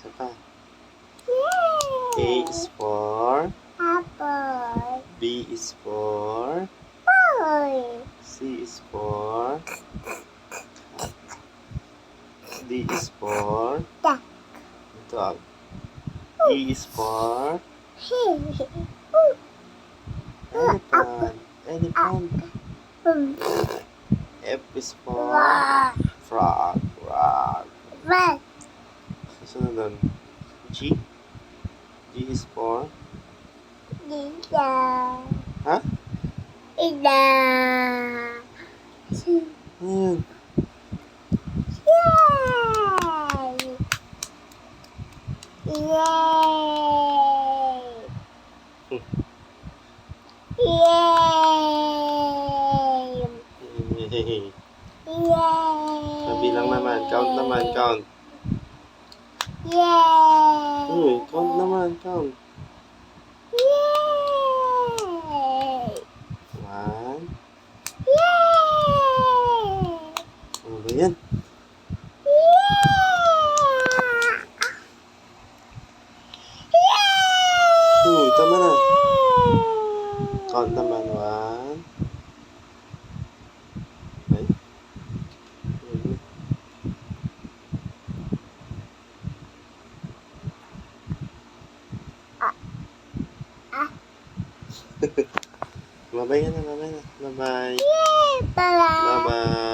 Isa pa. A is for Apple. B is for Boy. C is for D is for Duck. dog. E is for elephant. Elephant. F is for frog. Frog. Red. Susunod doon. G. G is for Ida. ha? Ida. Ano yun? Yay! Yay! Yay! Yay! Nabilang naman. Count naman. Count. Yay! Count naman. Count. Yay! 1. Yay! Ano ba yan? Tama na. Count naman. 1. Ay. Babay ka na. Babay na. Bye-bye. Yay! Bye-bye. Bye-bye.